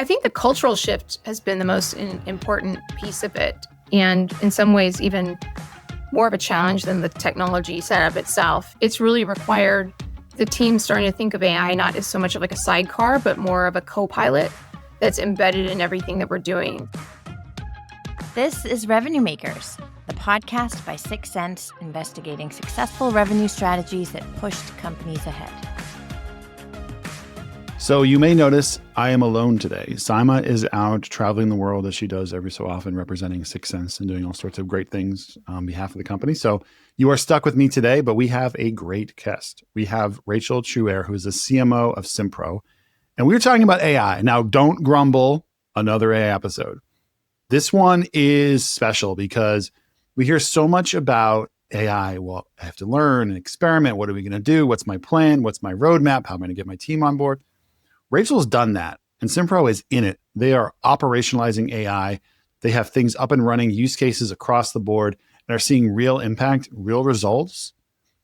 I think the cultural shift has been the most important piece of it. And in some ways, even more of a challenge than the technology setup itself. It's really required the team starting to think of AI not as so much of like a sidecar, but more of a co-pilot that's embedded in everything that we're doing. This is Revenue Makers, the podcast by 6 Sense, investigating successful revenue strategies that pushed companies ahead. So you may notice I am alone today. Saima is out traveling the world as she does every so often, representing 6 Sense and doing all sorts of great things on behalf of the company. So you are stuck with me today, but we have a great guest. We have Rachel Truair, who is the CMO of Simpro. And we were talking about AI. Now, don't grumble, another AI episode. This one is special because we hear so much about AI. Well, I have to learn and experiment. What are we going to do? What's my plan? What's my roadmap? How am I going to get my team on board? Rachel's done that, and Simpro is in it. They are operationalizing AI. They have things up and running, use cases across the board, and are seeing real impact, real results.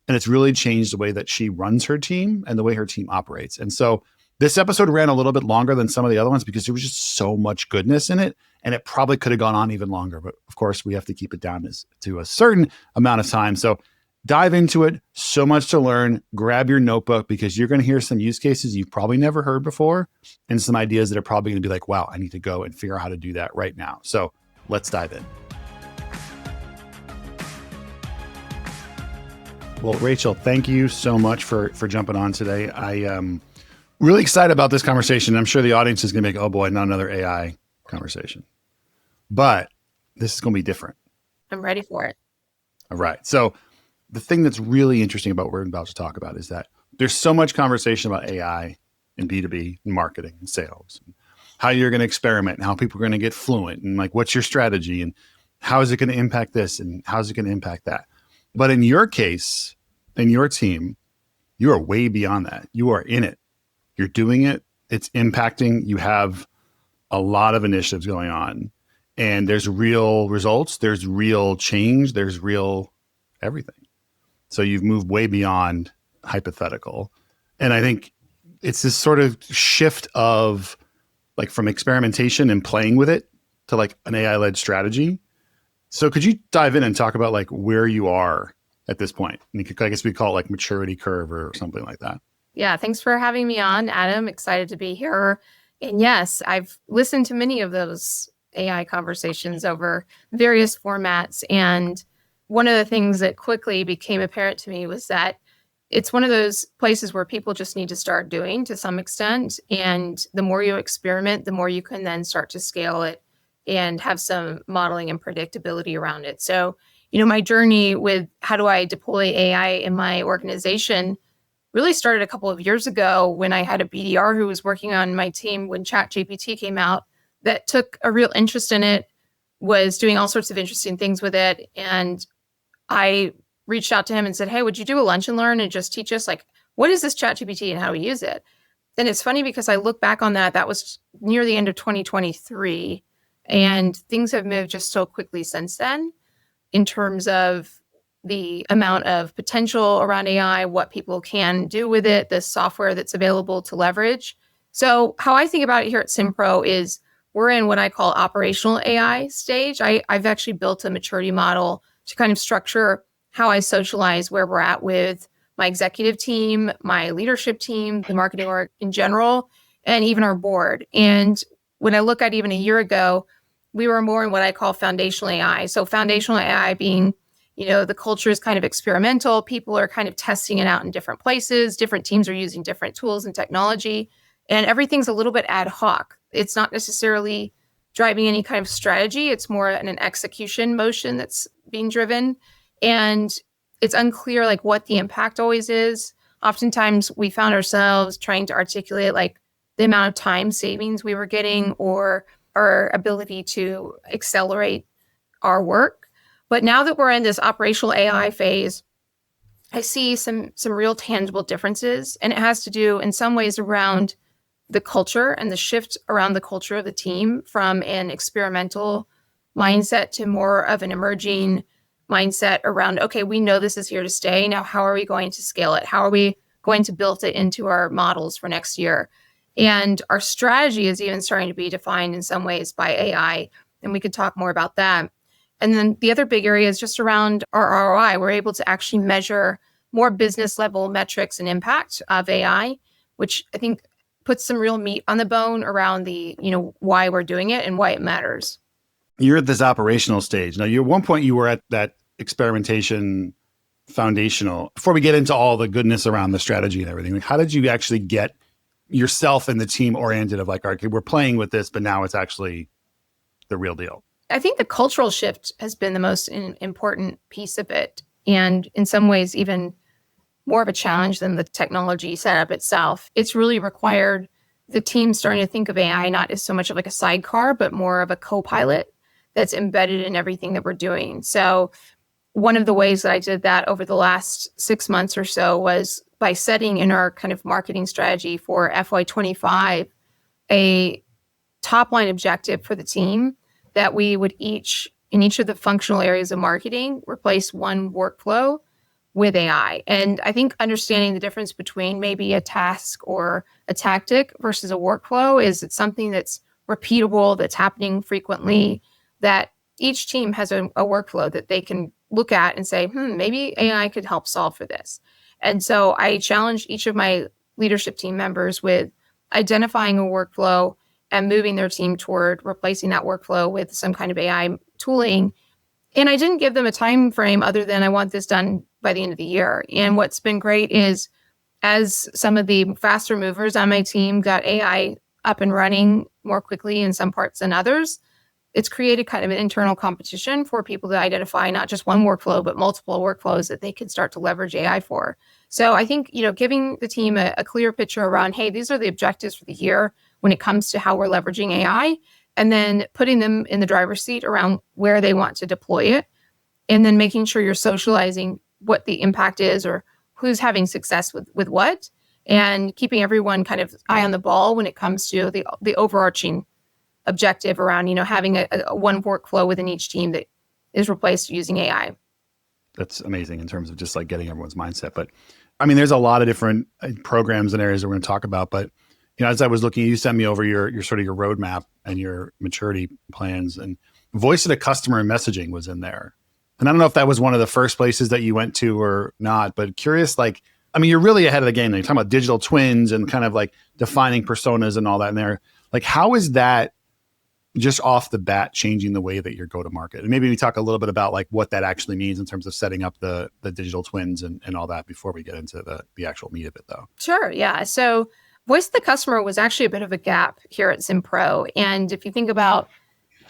And it's really changed the way that she runs her team and the way her team operates. And so this episode ran a little bit longer than some of the other ones because there was just so much goodness in it, and it probably could have gone on even longer. But of course, we have to keep it down to a certain amount of time. So dive into it. So much to learn. Grab your notebook because you're going to hear some use cases you've probably never heard before and some ideas that are probably going to be like, wow, I need to go and figure out how to do that right now. So let's dive in. Well, Rachel, thank you so much for jumping on today. I am really excited about this conversation. I'm sure the audience is going to be like, oh boy, not another AI conversation. But this is going to be different. I'm ready for it. All right. So the thing that's really interesting about what we're about to talk about is that there's so much conversation about AI and B2B and marketing and sales, and how you're going to experiment and how people are going to get fluent and like, what's your strategy and how is it going to impact this and how is it going to impact that? But in your case, in your team, you are way beyond that. You are in it. You're doing it. It's impacting. You have a lot of initiatives going on and there's real results. There's real change. There's real everything. So you've moved way beyond hypothetical. And I think it's this sort of shift of like from experimentation and playing with it to like an AI-led strategy. So could you dive in and talk about like where you are at this point? I guess we call it like maturity curve or something like that. Yeah, thanks for having me on, Adam. Excited to be here. And yes, I've listened to many of those AI conversations over various formats. And one of the things that quickly became apparent to me was that it's one of those places where people just need to start doing to some extent. And the more you experiment, the more you can then start to scale it and have some modeling and predictability around it. So, my journey with how do I deploy AI in my organization really started a couple of years ago when I had a BDR who was working on my team when ChatGPT came out that took a real interest in it, was doing all sorts of interesting things with it. And I reached out to him and said, hey, would you do a lunch and learn and just teach us like, what is this ChatGPT and how we use it? And it's funny because I look back on that was near the end of 2023 and things have moved just so quickly since then in terms of the amount of potential around AI, what people can do with it, the software that's available to leverage. So how I think about it here at Simpro is we're in what I call operational AI stage. I've actually built a maturity model to kind of structure how I socialize where we're at with my executive team, my leadership team, the marketing org in general, and even our board. And when I look at even a year ago, we were more in what I call foundational AI. So foundational AI being, the culture is kind of experimental. People are kind of testing it out in different places. Different teams are using different tools and technology, and everything's a little bit ad hoc. It's not necessarily driving any kind of strategy. It's more an execution motion that's being driven. And it's unclear like what the impact always is. Oftentimes we found ourselves trying to articulate like the amount of time savings we were getting or our ability to accelerate our work. But now that we're in this operational AI phase, I see some real tangible differences. And it has to do in some ways around the culture and the shift around the culture of the team from an experimental mindset to more of an emerging mindset around, okay, we know this is here to stay. Now, how are we going to scale it? How are we going to build it into our models for next year? And our strategy is even starting to be defined in some ways by AI. And we could talk more about that. And then the other big area is just around our ROI. We're able to actually measure more business level metrics and impact of AI, which I think puts some real meat on the bone around the, why we're doing it and why it matters. You're at this operational stage. Now, at one point you were at that experimentation foundational. Before we get into all the goodness around the strategy and everything, like how did you actually get yourself and the team oriented of like, okay, we're playing with this, but now it's actually the real deal? I think the cultural shift has been the most important piece of it. And in some ways, even more of a challenge than the technology setup itself. It's really required the team starting to think of AI not as so much of like a sidecar, but more of a co-pilot that's embedded in everything that we're doing. So one of the ways that I did that over the last 6 months or so was by setting in our kind of marketing strategy for FY25 a top line objective for the team that we would in each of the functional areas of marketing, replace one workflow with AI. And I think understanding the difference between maybe a task or a tactic versus a workflow is it's something that's repeatable, that's happening frequently, that each team has a workflow that they can look at and say, maybe AI could help solve for this. And so I challenge each of my leadership team members with identifying a workflow and moving their team toward replacing that workflow with some kind of AI tooling. And I didn't give them a time frame other than I want this done by the end of the year. And what's been great is as some of the faster movers on my team got AI up and running more quickly in some parts than others, it's created kind of an internal competition for people to identify not just one workflow, but multiple workflows that they can start to leverage AI for. So I think, giving the team a clear picture around, hey, these are the objectives for the year when it comes to how we're leveraging AI, and then putting them in the driver's seat around where they want to deploy it, and then making sure you're socializing what the impact is or who's having success with what, and keeping everyone kind of eye on the ball when it comes to the overarching objective around, having a one workflow within each team that is replaced using AI. That's amazing in terms of just like getting everyone's mindset. But I mean, there's a lot of different programs and areas that we're going to talk about. But as I was looking, you sent me over your sort of your roadmap and your maturity plans, and voice of the customer and messaging was in there. And I don't know if that was one of the first places that you went to or not, but curious, like, I mean, you're really ahead of the game. You're talking about digital twins and kind of like defining personas and all that in there. Like, how is that just off the bat changing the way that you go to market? And maybe we talk a little bit about like what that actually means in terms of setting up the digital twins and all that before we get into the actual meat of it, though. Sure. Yeah. So voice of the customer was actually a bit of a gap here at Simpro. And if you think about,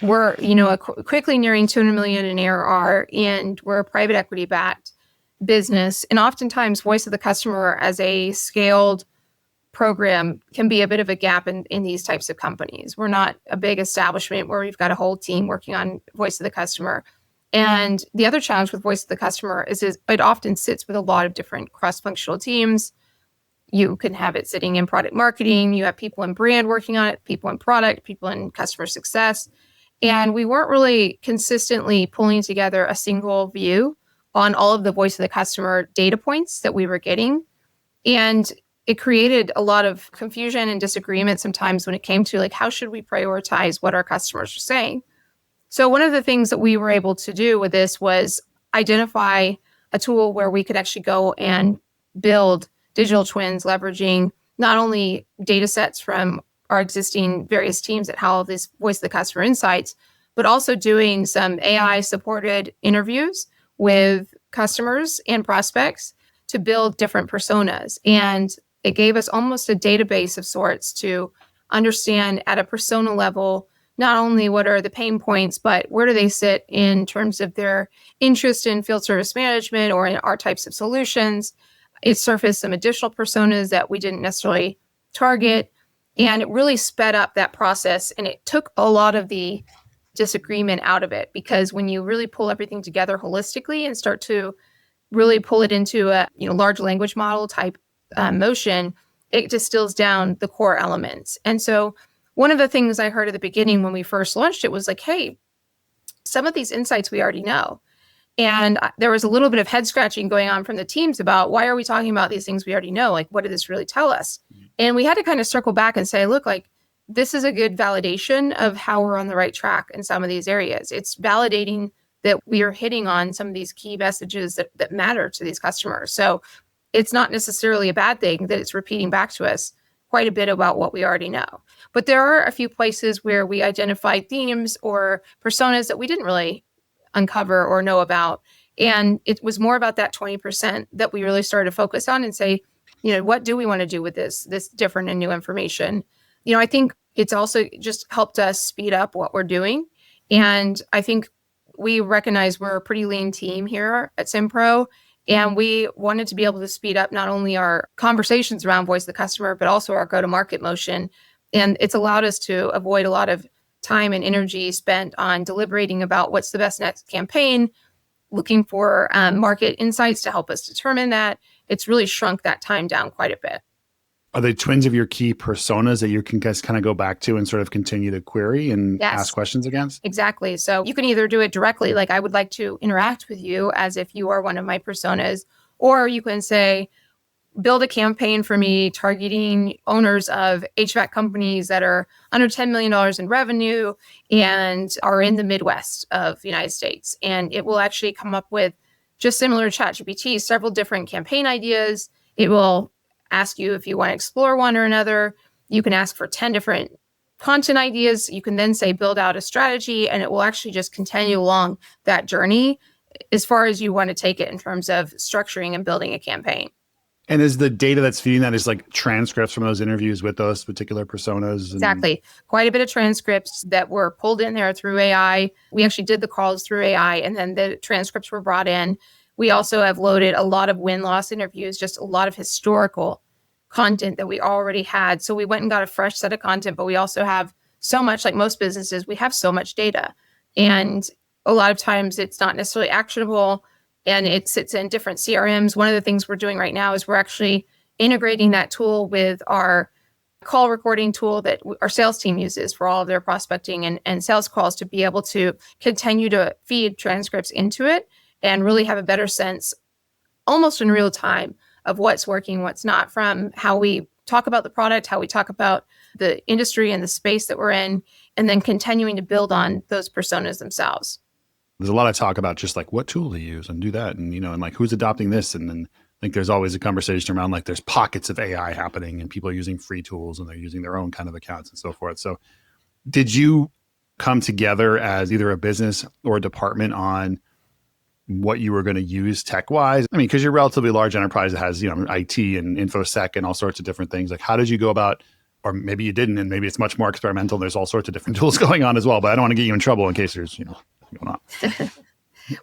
we're, quickly nearing 200 million in ARR, and we're a private equity backed business. And oftentimes voice of the customer as a scaled program can be a bit of a gap in these types of companies. We're not a big establishment where we've got a whole team working on voice of the customer. And the other challenge with voice of the customer is it often sits with a lot of different cross-functional teams. You can have it sitting in product marketing. You have people in brand working on it, people in product, people in customer success. And we weren't really consistently pulling together a single view on all of the voice of the customer data points that we were getting. And it created a lot of confusion and disagreement sometimes when it came to like, how should we prioritize what our customers are saying? So one of the things that we were able to do with this was identify a tool where we could actually go and build digital twins, leveraging not only data sets from our existing various teams that have this voice of the customer insights, but also doing some AI supported interviews with customers and prospects to build different personas. And it gave us almost a database of sorts to understand at a persona level, not only what are the pain points, but where do they sit in terms of their interest in field service management or in our types of solutions. It surfaced some additional personas that we didn't necessarily target. And it really sped up that process. And it took a lot of the disagreement out of it, because when you really pull everything together holistically and start to really pull it into a large language model type motion, it distills down the core elements. And so one of the things I heard at the beginning when we first launched it was like, hey, some of these insights we already know. And there was a little bit of head scratching going on from the teams about, why are we talking about these things we already know? Like, what did this really tell us? And we had to kind of circle back and say, look, like, this is a good validation of how we're on the right track in some of these areas. It's validating that we are hitting on some of these key messages that matter to these customers. So it's not necessarily a bad thing that it's repeating back to us quite a bit about what we already know. But there are a few places where we identified themes or personas that we didn't really uncover or know about. And it was more about that 20% that we really started to focus on and say, what do we want to do with this different and new information? I think it's also just helped us speed up what we're doing. And I think we recognize we're a pretty lean team here at Simpro. And we wanted to be able to speed up not only our conversations around voice of the customer, but also our go-to-market motion. And it's allowed us to avoid a lot of time and energy spent on deliberating about what's the best next campaign, looking for market insights to help us determine that. It's really shrunk that time down quite a bit. Are they twins of your key personas that you can guys kind of go back to and sort of continue to query and ask questions against? Exactly. So you can either do it directly, like I would like to interact with you as if you are one of my personas, or you can say, build a campaign for me targeting owners of HVAC companies that are under $10 million in revenue and are in the Midwest of the United States. And it will actually come up with, just similar to ChatGPT, several different campaign ideas. It will ask you if you want to explore one or another. You can ask for 10 different content ideas. You can then say, build out a strategy, and it will actually just continue along that journey as far as you want to take it in terms of structuring and building a campaign. And is the data that's feeding that is like transcripts from those interviews with those particular personas? Exactly. Quite a bit of transcripts that were pulled in there through AI. We actually did the calls through AI, and then the transcripts were brought in. We also have loaded a lot of win-loss interviews, just a lot of historical content that we already had. So we went and got a fresh set of content, but we also have so much, like most businesses, we have so much data. And a lot of times it's not necessarily actionable, and it sits in different CRMs. One of the things we're doing right now is we're actually integrating that tool with our call recording tool that our sales team uses for all of their prospecting and sales calls, to be able to continue to feed transcripts into it and really have a better sense, almost in real time, of what's working, what's not, from how we talk about the product, how we talk about the industry and the space that we're in, and then continuing to build on those personas themselves. There's a lot of talk about just like what tool to use and do that, and and like who's adopting this, and then I think there's always a conversation around like there's pockets of AI happening and people are using free tools and they're using their own kind of accounts and so forth. So did you come together as either a business or a department on what you were going to use tech-wise? I mean, because you're a relatively large enterprise that has, IT and InfoSec and all sorts of different things. Like, how did you go about, or maybe you didn't, and maybe it's much more experimental. There's all sorts of different tools going on as well, but I don't want to get you in trouble in case there's, going on.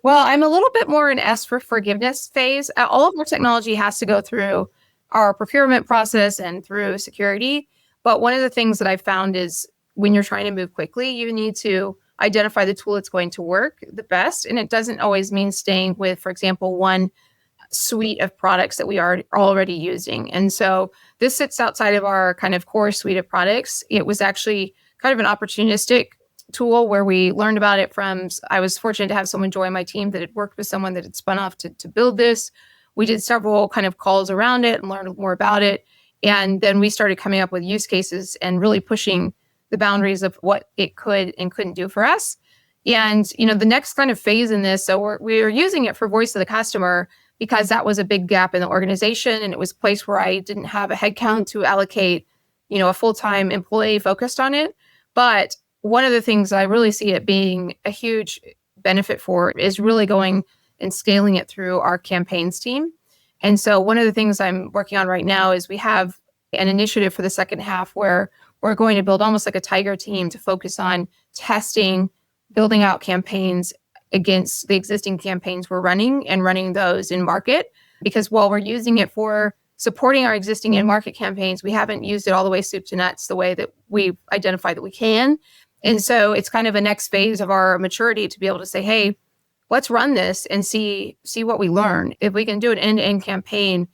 Well, I'm a little bit more in S for forgiveness phase. All of our technology has to go through our procurement process and through security. But one of the things that I found is when you're trying to move quickly, you need to identify the tool that's going to work the best. And it doesn't always mean staying with, for example, one suite of products that we are already using. And so this sits outside of our kind of core suite of products. It was actually kind of an opportunistic tool where we learned about it from, I was fortunate to have someone join my team that had worked with someone that had spun off to build this. We did several kind of calls around it and learned more about it. And then we started coming up with use cases and really pushing the boundaries of what it could and couldn't do for us. And, the next kind of phase in this, so we're using it for voice of the customer because that was a big gap in the organization. And it was a place where I didn't have a headcount to allocate, a full-time employee focused on it. But one of the things I really see it being a huge benefit for is really going and scaling it through our campaigns team. And so one of the things I'm working on right now is we have an initiative for the second half where we're going to build almost like a tiger team to focus on testing, building out campaigns against the existing campaigns we're running and running those in market. Because while we're using it for supporting our existing in-market campaigns, we haven't used it all the way soup to nuts the way that we identify that we can. And so it's kind of a next phase of our maturity to be able to say, hey, let's run this and see what we learn. If we can do an end-to-end campaign,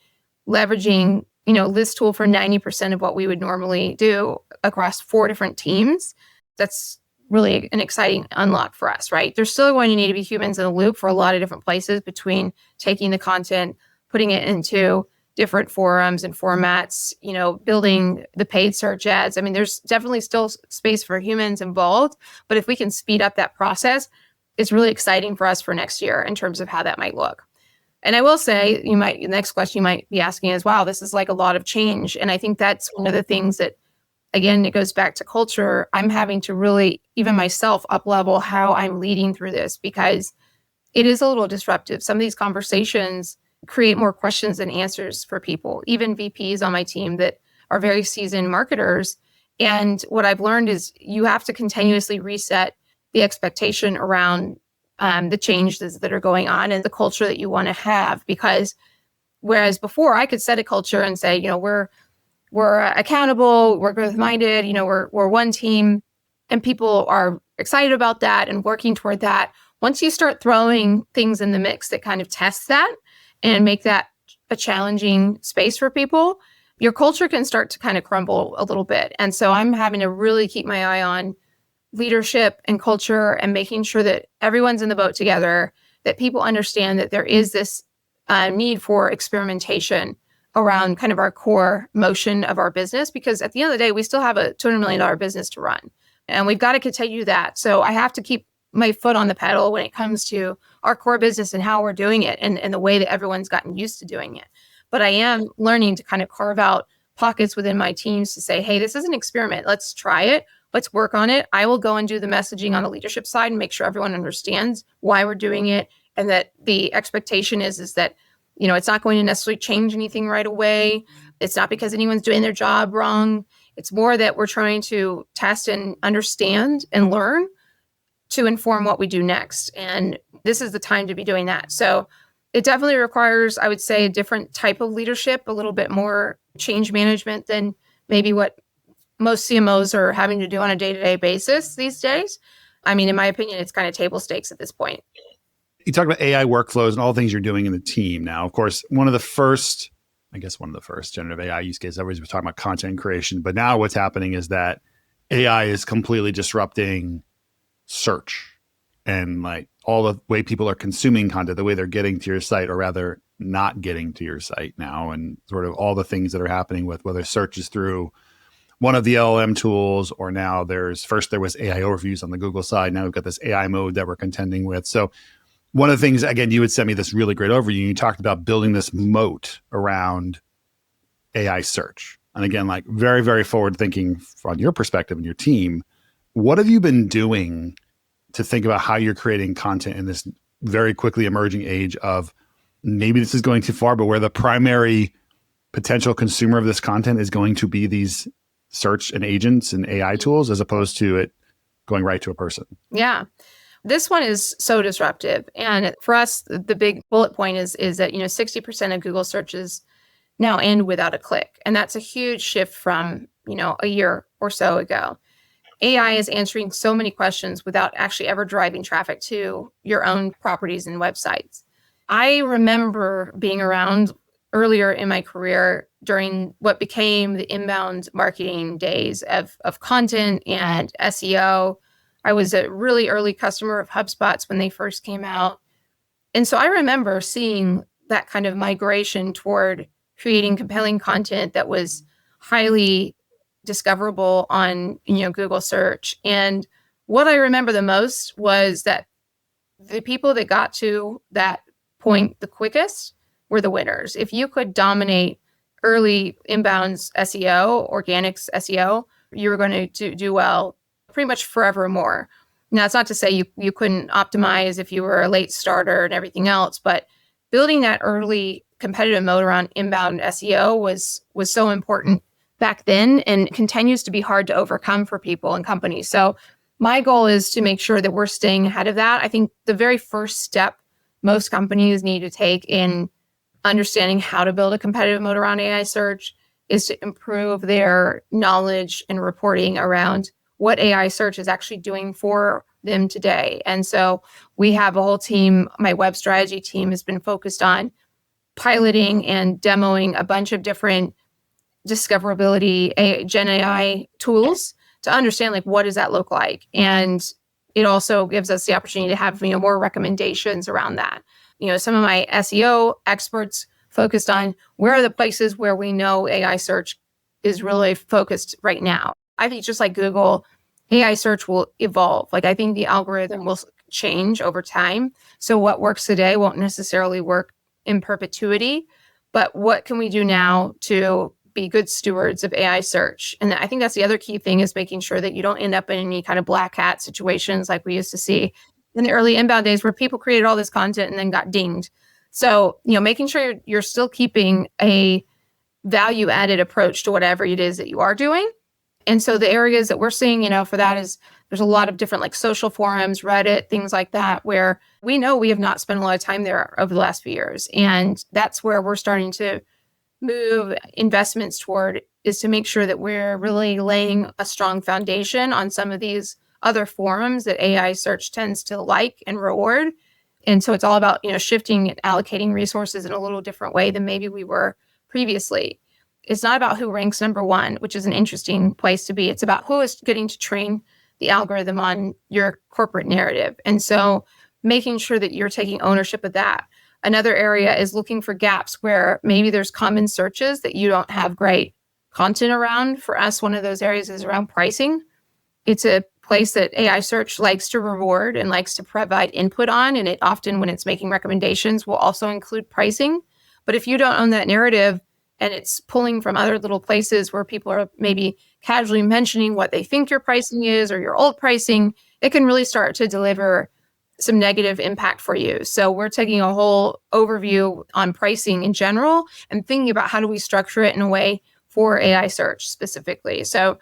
leveraging, this tool for 90% of what we would normally do across 4 different teams, that's really an exciting unlock for us, right? There's still going to need to be humans in the loop for a lot of different places between taking the content, putting it into different forums and formats, building the paid search ads. I mean, there's definitely still space for humans involved, but if we can speed up that process, it's really exciting for us for next year in terms of how that might look. And I will say, the next question you might be asking is, wow, this is like a lot of change. And I think that's one of the things that, again, it goes back to culture. I'm having to really, even myself, up level how I'm leading through this, because it is a little disruptive. Some of these conversations create more questions than answers for people, even VPs on my team that are very seasoned marketers. And what I've learned is you have to continuously reset the expectation around the changes that are going on and the culture that you want to have. Because whereas before I could set a culture and say, we're accountable, we're growth minded, we're one team, and people are excited about that and working toward that. Once you start throwing things in the mix that kind of test that and make that a challenging space for people, your culture can start to kind of crumble a little bit. And so I'm having to really keep my eye on leadership and culture and making sure that everyone's in the boat together, that people understand that there is this need for experimentation around kind of our core motion of our business, because at the end of the day, we still have a $200 million business to run, and we've got to continue that. So I have to keep my foot on the pedal when it comes to our core business and how we're doing it and the way that everyone's gotten used to doing it. But I am learning to kind of carve out pockets within my teams to say, hey, this is an experiment. Let's try it. Let's work on it. I will go and do the messaging on the leadership side and make sure everyone understands why we're doing it, and that the expectation is that, it's not going to necessarily change anything right away. It's not because anyone's doing their job wrong. It's more that we're trying to test and understand and learn to inform what we do next. And this is the time to be doing that. So it definitely requires, I would say, a different type of leadership, a little bit more change management than maybe what most CMOs are having to do on a day-to-day basis these days. I mean, in my opinion, it's kind of table stakes at this point. You talk about AI workflows and all the things you're doing in the team now. Of course, one of the first generative AI use cases, everybody's was talking about content creation, but now what's happening is that AI is completely disrupting search and like all the way people are consuming content, the way they're getting to your site, or rather not getting to your site now, and sort of all the things that are happening with whether search is through one of the LLM tools, or now there was AI overviews on the Google side. Now we've got this AI mode that we're contending with. So one of the things, again, you would send me this really great overview. You talked about building this moat around AI search. And again, like very, very forward thinking from your perspective and your team. What have you been doing to think about how you're creating content in this very quickly emerging age of, maybe this is going too far, but where the primary potential consumer of this content is going to be these search and agents and AI tools, as opposed to it going right to a person? Yeah. This one is so disruptive. And for us, the big bullet point is that, 60% of Google searches now end without a click. And that's a huge shift from, a year or so ago. AI is answering so many questions without actually ever driving traffic to your own properties and websites. I remember being around earlier in my career during what became the inbound marketing days of content and SEO. I was a really early customer of HubSpot's when they first came out. And so I remember seeing that kind of migration toward creating compelling content that was highly discoverable on, Google search. And what I remember the most was that the people that got to that point the quickest were the winners. If you could dominate early inbounds SEO, organics SEO, you were going to do well pretty much forevermore. Now, it's not to say you couldn't optimize if you were a late starter and everything else, but building that early competitive mode around inbound SEO was so important back then, and continues to be hard to overcome for people and companies. So my goal is to make sure that we're staying ahead of that. I think the very first step most companies need to take in understanding how to build a competitive mode around AI search is to improve their knowledge and reporting around what AI search is actually doing for them today. And so we have a whole team. My web strategy team has been focused on piloting and demoing a bunch of different discoverability Gen AI tools to understand what does that look like. And it also gives us the opportunity to have more recommendations around that. Some of my SEO experts focused on where are the places where we know AI search is really focused right now. I think just like Google, AI search will evolve. Like I think the algorithm will change over time. So what works today won't necessarily work in perpetuity, but what can we do now to be good stewards of AI search? And I think that's the other key thing is making sure that you don't end up in any kind of black hat situations like we used to see in the early inbound days where people created all this content and then got dinged. So, making sure you're still keeping a value added approach to whatever it is that you are doing. And so the areas that we're seeing, for that is there's a lot of different like social forums, Reddit, things like that, where we know we have not spent a lot of time there over the last few years. And that's where we're starting to move investments toward, is to make sure that we're really laying a strong foundation on some of these other forums that AI search tends to like and reward. And so it's all about, shifting and allocating resources in a little different way than maybe we were previously. It's not about who ranks number one, which is an interesting place to be. It's about who is getting to train the algorithm on your corporate narrative. And so making sure that you're taking ownership of that. Another area is looking for gaps where maybe there's common searches that you don't have great content around. For us, one of those areas is around pricing. It's a place that AI search likes to reward and likes to provide input on. And it often, when it's making recommendations, will also include pricing. But if you don't own that narrative and it's pulling from other little places where people are maybe casually mentioning what they think your pricing is or your old pricing, it can really start to deliver some negative impact for you. So we're taking a whole overview on pricing in general and thinking about how do we structure it in a way for AI search specifically. So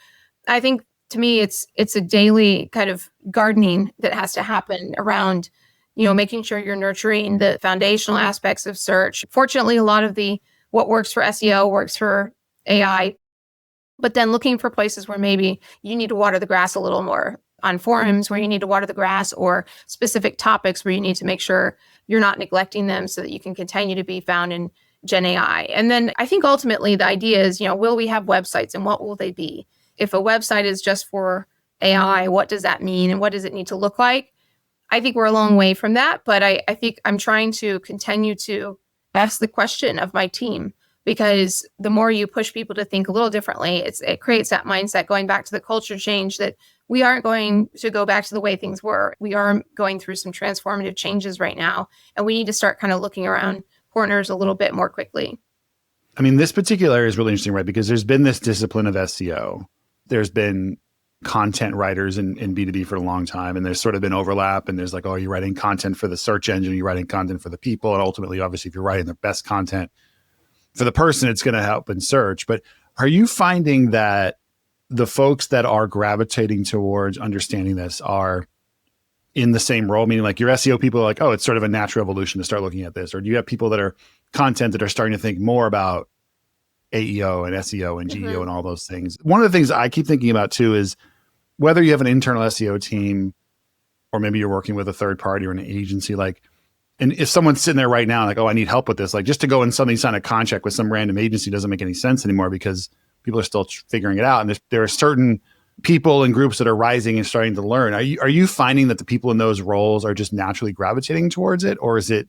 I think to me, it's a daily kind of gardening that has to happen around, making sure you're nurturing the foundational aspects of search. Fortunately, a lot of what works for SEO works for AI, but then looking for places where maybe you need to water the grass a little more, on forums where you need to water the grass, or specific topics where you need to make sure you're not neglecting them so that you can continue to be found in Gen AI. And then I think ultimately the idea is, will we have websites and what will they be? If a website is just for AI, what does that mean and what does it need to look like? I think we're a long way from that, but I think I'm trying to continue to ask the question of my team, because the more you push people to think a little differently, it creates that mindset, going back to the culture change, that we aren't going to go back to the way things were. We are going through some transformative changes right now, and we need to start kind of looking around corners a little bit more quickly. I mean, this particular area is really interesting, right? Because there's been this discipline of SEO. There's been content writers in B2B for a long time, and there's sort of been overlap, and there's like, oh, you're writing content for the search engine, you're writing content for the people, and ultimately, obviously, if you're writing the best content for the person, it's going to help in search. But are you finding that the folks that are gravitating towards understanding this are in the same role, meaning like your SEO people are like, oh, it's sort of a natural evolution to start looking at this? Or do you have people that are content that are starting to think more about AEO and SEO and GEO and all those things? One of the things I keep thinking about too is whether you have an internal SEO team or maybe you're working with a third party or an agency, like, and if someone's sitting there right now, like, oh, I need help with this, like just to go and suddenly sign a contract with some random agency doesn't make any sense anymore, because people are still figuring it out. And there are certain people and groups that are rising and starting to learn. Are you finding that the people in those roles are just naturally gravitating towards it? Or is it,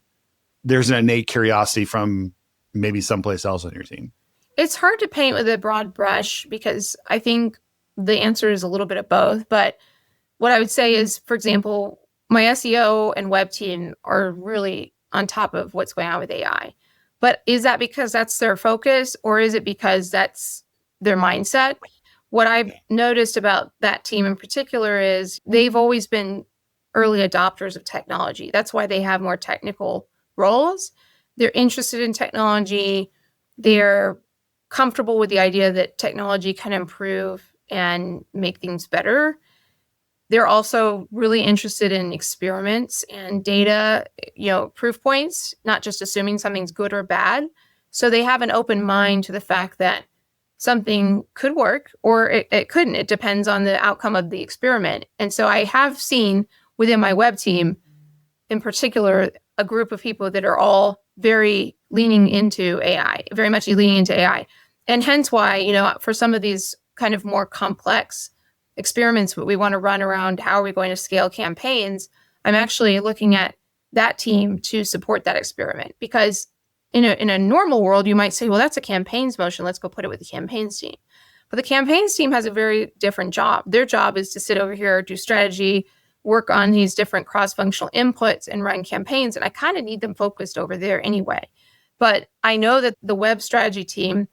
there's an innate curiosity from maybe someplace else on your team? It's hard to paint with a broad brush, because I think the answer is a little bit of both. But what I would say is, for example, my SEO and web team are really on top of what's going on with AI. But is that because that's their focus, or is it because that's their mindset? What I've noticed about that team in particular is they've always been early adopters of technology. That's why they have more technical roles. They're interested in technology. They're comfortable with the idea that technology can improve and make things better. They're also really interested in experiments and data, proof points, not just assuming something's good or bad. So they have an open mind to the fact that something could work or it couldn't. It depends on the outcome of the experiment. And so I have seen within my web team, in particular, a group of people that are all very leaning into AI, very much leaning into AI. And hence why, for some of these kind of more complex experiments that we want to run around how are we going to scale campaigns, I'm actually looking at that team to support that experiment, because in a normal world, you might say, well, that's a campaigns motion. Let's go put it with the campaigns team. But the campaigns team has a very different job. Their job is to sit over here, do strategy, work on these different cross-functional inputs and run campaigns. And I kind of need them focused over there anyway. But I know that the web strategy team,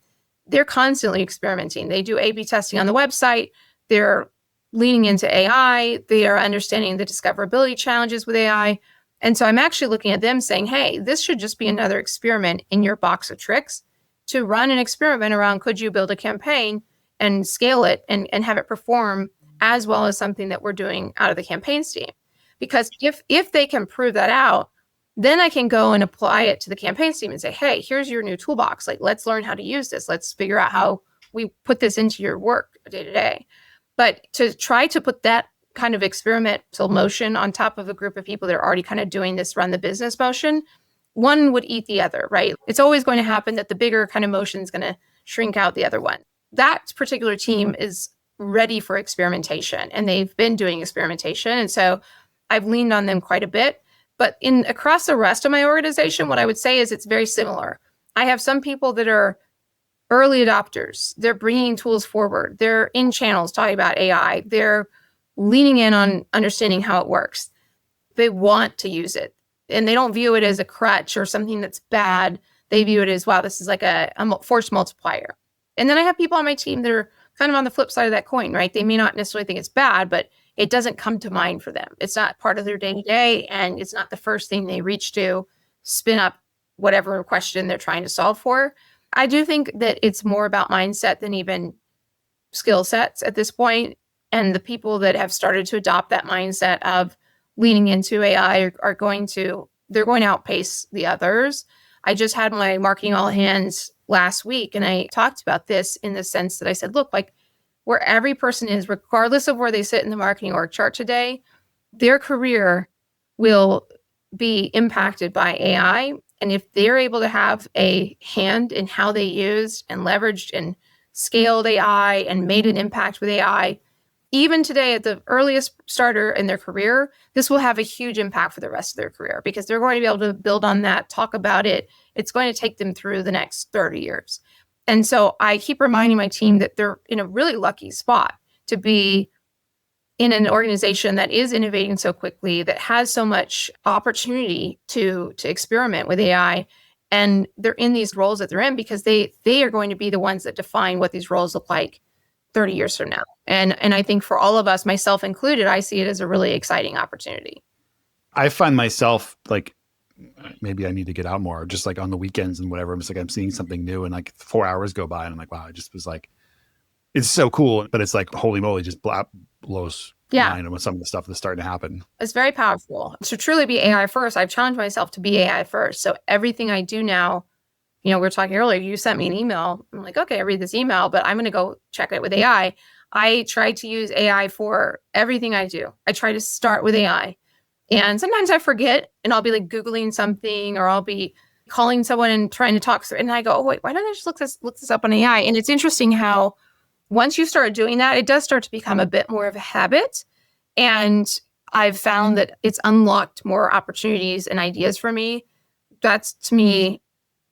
they're constantly experimenting. They do A/B testing on the website. They're leaning into AI. They are understanding the discoverability challenges with AI. And so I'm actually looking at them saying, hey, this should just be another experiment in your box of tricks to run an experiment around, could you build a campaign and scale it and have it perform as well as something that we're doing out of the campaigns team? Because if they can prove that out, then I can go and apply it to the campaigns team and say, hey, here's your new toolbox. Like, let's learn how to use this. Let's figure out how we put this into your work day to day. But to try to put that kind of experimental motion on top of a group of people that are already kind of doing this run the business motion, one would eat the other, right? It's always going to happen that the bigger kind of motion is going to shrink out the other one. That particular team is ready for experimentation, and they've been doing experimentation. And so I've leaned on them quite a bit. But across the rest of my organization, what I would say is it's very similar. I have some people that are early adopters. They're bringing tools forward. They're in channels talking about AI. They're leaning in on understanding how it works. They want to use it, and they don't view it as a crutch or something that's bad. They view it as, wow, this is like a force multiplier. And then I have people on my team that are kind of on the flip side of that coin, right? They may not necessarily think it's bad, but it doesn't come to mind for them. It's not part of their day-to-day, and it's not the first thing they reach to spin up whatever question they're trying to solve for. I do think that it's more about mindset than even skill sets at this point. And the people that have started to adopt that mindset of leaning into AI are going to outpace the others. I just had my marketing all hands last week, and I talked about this in the sense that I said, look, like where every person is, regardless of where they sit in the marketing org chart today, their career will be impacted by AI. And if they're able to have a hand in how they used and leveraged and scaled AI and made an impact with AI, even today at the earliest starter in their career, this will have a huge impact for the rest of their career because they're going to be able to build on that, talk about it. It's going to take them through the next 30 years. And so I keep reminding my team that they're in a really lucky spot to be in an organization that is innovating so quickly, that has so much opportunity to experiment with AI. And they're in these roles that they're in because they are going to be the ones that define what these roles look like 30 years from now. And I think for all of us, myself included, I see it as a really exciting opportunity. I find myself like, maybe I need to get out more, just like on the weekends and whatever. I'm just like, I'm seeing something new and like 4 hours go by and I'm like, wow, I just was like, it's so cool. But it's like, holy moly, just blows mind with some of the stuff that's starting to happen. It's very powerful. To truly be AI first, I've challenged myself to be AI first. So everything I do now, we were talking earlier, you sent me an email. I'm like, okay, I read this email, but I'm going to go check it with AI. I try to use AI for everything I do. I try to start with AI. And sometimes I forget and I'll be like Googling something or I'll be calling someone and trying to talk through. And I go, oh, wait, why don't I just look this up on AI? And it's interesting how once you start doing that, it does start to become a bit more of a habit. And I've found that it's unlocked more opportunities and ideas for me. That's, to me,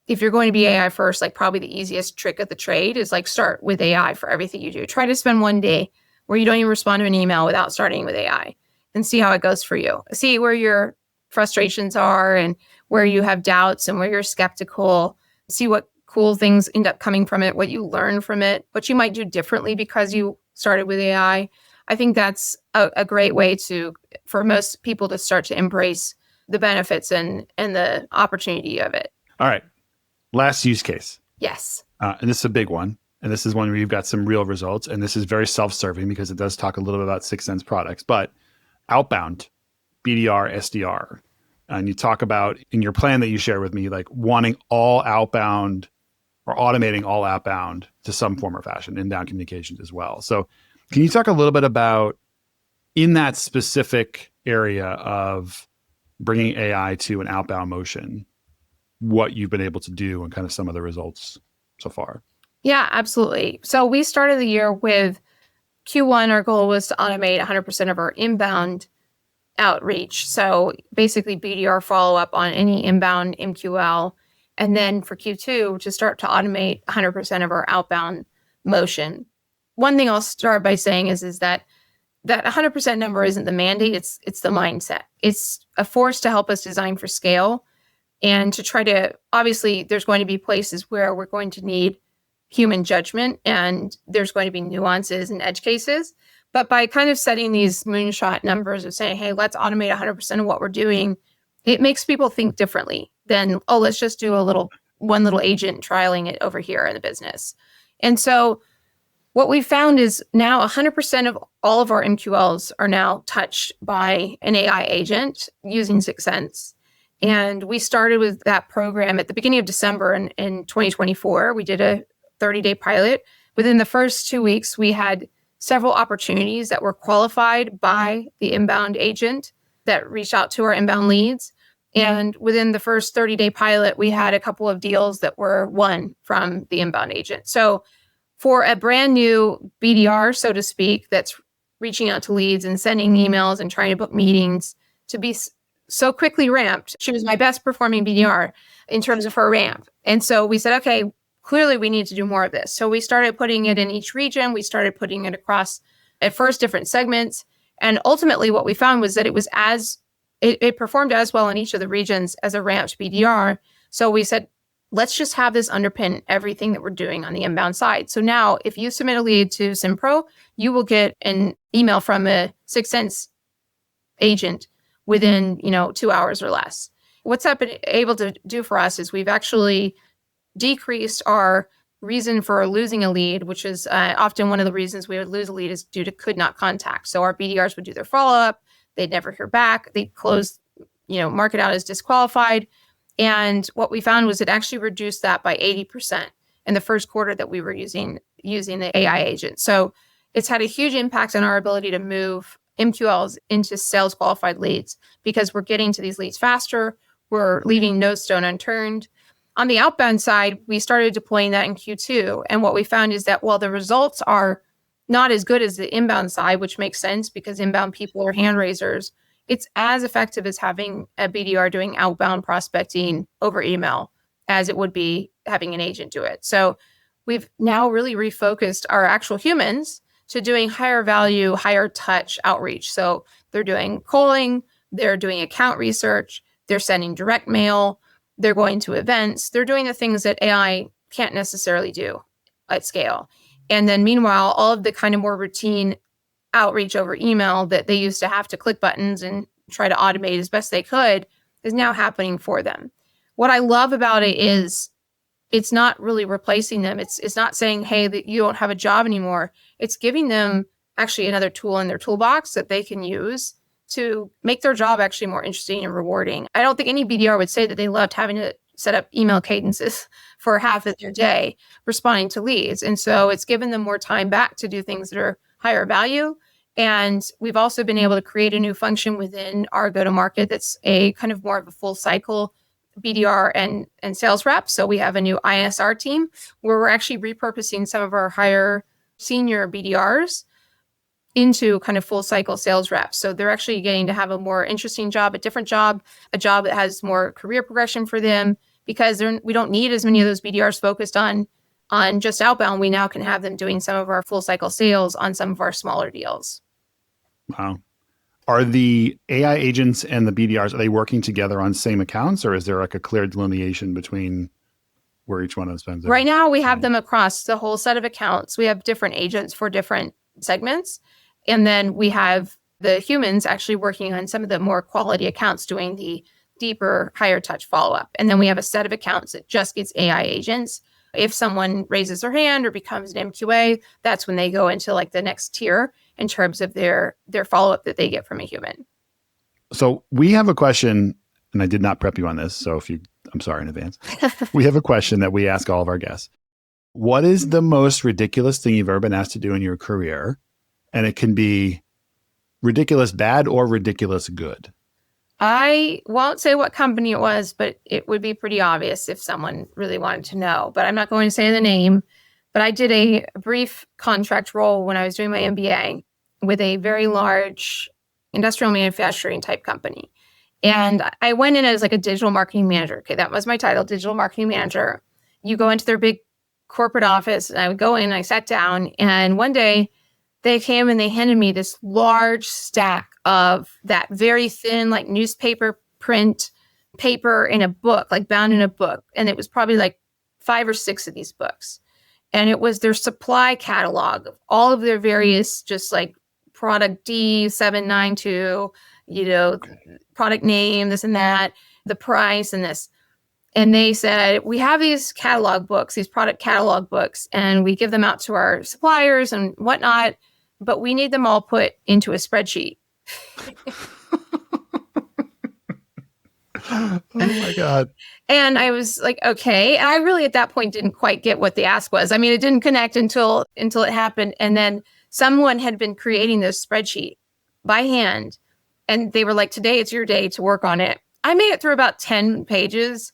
if you're going to be AI first, like probably the easiest trick of the trade is like start with AI for everything you do. Try to spend one day where you don't even respond to an email without starting with AI and see how it goes for you. See where your frustrations are and where you have doubts and where you're skeptical. See what cool things end up coming from it, what you learn from it, what you might do differently because you started with AI. I think that's a great way for most people to start to embrace the benefits and the opportunity of it. All right. Last use case. Yes. And this is a big one. And this is one where you've got some real results. And this is very self-serving because it does talk a little bit about 6 Sense products. But outbound, BDR, SDR. And you talk about in your plan that you share with me, like wanting all outbound or automating all outbound to some form or fashion, inbound communications as well. So can you talk a little bit about in that specific area of bringing AI to an outbound motion, what you've been able to do and kind of some of the results so far? Yeah, absolutely. So we started the year with Q1. Our goal was to automate 100% of our inbound outreach. So basically BDR follow-up on any inbound MQL. And then for Q2, to start to automate 100% of our outbound motion. One thing I'll start by saying is that 100% number isn't the mandate, it's the mindset. It's a force to help us design for scale and to try to, obviously, there's going to be places where we're going to need human judgment and there's going to be nuances and edge cases. But by kind of setting these moonshot numbers of saying, hey, let's automate 100% of what we're doing, it makes people think differently than, oh, let's just do one little agent trialing it over here in the business. And so what we found is now 100% of all of our MQLs are now touched by an AI agent using 6sense. And we started with that program at the beginning of December in 2024. We did a 30-day pilot. Within the first 2 weeks, we had several opportunities that were qualified by the inbound agent that reached out to our inbound leads. And within the first 30-day pilot, we had a couple of deals that were won from the inbound agent. So for a brand new BDR, so to speak, that's reaching out to leads and sending emails and trying to book meetings to be so quickly ramped, she was my best performing BDR in terms of her ramp. And so we said, okay, clearly we need to do more of this. So we started putting it in each region. We started putting it across, at first, different segments. And ultimately what we found was that it performed as well in each of the regions as a ramped BDR. So we said, let's just have this underpin everything that we're doing on the inbound side. So now if you submit a lead to Simpro, you will get an email from a 6sense agent within 2 hours or less. What's that been able to do for us is we've actually decreased our reason for losing a lead, which is often one of the reasons we would lose a lead is due to could not contact. So our BDRs would do their follow-up, they'd never hear back, they'd close, mark it out as disqualified. And what we found was it actually reduced that by 80% in the first quarter that we were using the AI agent. So it's had a huge impact on our ability to move MQLs into sales qualified leads because we're getting to these leads faster. We're leaving no stone unturned. On the outbound side, we started deploying that in Q2. And what we found is that while the results are not as good as the inbound side, which makes sense because inbound people are hand raisers, it's as effective as having a BDR doing outbound prospecting over email as it would be having an agent do it. So we've now really refocused our actual humans to doing higher value, higher touch outreach. So they're doing calling, they're doing account research, they're sending direct mail, they're going to events, they're doing the things that AI can't necessarily do at scale. And then meanwhile, all of the kind of more routine outreach over email that they used to have to click buttons and try to automate as best they could is now happening for them. What I love about it is it's not really replacing them. It's not saying, hey, that you don't have a job anymore. It's giving them actually another tool in their toolbox that they can use to make their job actually more interesting and rewarding. I don't think any BDR would say that they loved having to set up email cadences for half of their day responding to leads. And so it's given them more time back to do things that are higher value. And we've also been able to create a new function within our go-to-market that's a kind of more of a full cycle BDR and sales reps. So we have a new ISR team where we're actually repurposing some of our higher senior BDRs into kind of full cycle sales reps. So they're actually getting to have a more interesting job, a different job, a job that has more career progression for them because we don't need as many of those BDRs focused on just outbound. We now can have them doing some of our full cycle sales on some of our smaller deals. Wow. Are the AI agents and the BDRs, are they working together on same accounts, or is there like a clear delineation between where each one of them spends? Right now, we have them across the whole set of accounts. We have different agents for different segments. And then we have the humans actually working on some of the more quality accounts doing the deeper, higher touch follow-up. And then we have a set of accounts that just gets AI agents. If someone raises their hand or becomes an MQA, that's when they go into like the next tier in terms of their follow-up that they get from a human. So we have a question, and I did not prep you on this, so I'm sorry in advance. We have a question that we ask all of our guests. What is the most ridiculous thing you've ever been asked to do in your career? And it can be ridiculous bad or ridiculous good. I won't say what company it was, but it would be pretty obvious if someone really wanted to know. But I'm not going to say the name. But I did a brief contract role when I was doing my MBA with a very large industrial manufacturing type company. And I went in as like a digital marketing manager. Okay, that was my title, digital marketing manager. You go into their big corporate office, and I would go in, I sat down, and one day they came and they handed me this large stack of that very thin, like newspaper print paper in a book, like bound in a book. And it was probably like 5 or 6 of these books. And it was their supply catalog of all of their various, just like product D792, product name, this and that, the price and this. And they said, we have these catalog books, these product catalog books, and we give them out to our suppliers and whatnot, but we need them all put into a spreadsheet. Oh my God. And I was like, okay. And I really at that point didn't quite get what the ask was. I mean, it didn't connect until it happened. And then someone had been creating this spreadsheet by hand. And they were like, today it's your day to work on it. I made it through about 10 pages.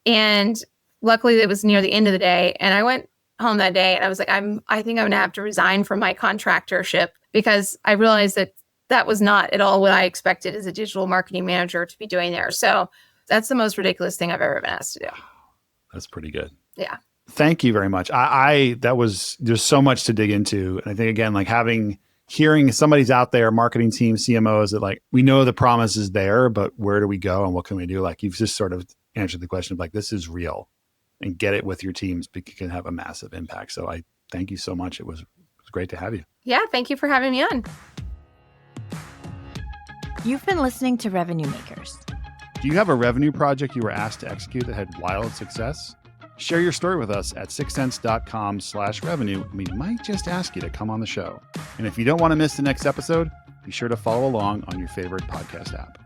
And luckily it was near the end of the day. And I went home that day and I was like, I think I'm going to have to resign from my contractorship, because I realized that was not at all what I expected as a digital marketing manager to be doing there. So that's the most ridiculous thing I've ever been asked to do. That's pretty good. Yeah. Thank you very much. There's so much to dig into. And I think, again, like hearing somebody's out there, marketing team, CMOs, that like, we know the promise is there, but where do we go and what can we do? Like, you've just sort of answered the question of like, this is real, and get it with your teams because it can have a massive impact. So I thank you so much. It was great to have you. Yeah. Thank you for having me on. You've been listening to Revenue Makers. Do you have a revenue project you were asked to execute that had wild success? Share your story with us at sixcents.com/revenue, and we might just ask you to come on the show. And if you don't want to miss the next episode, be sure to follow along on your favorite podcast app.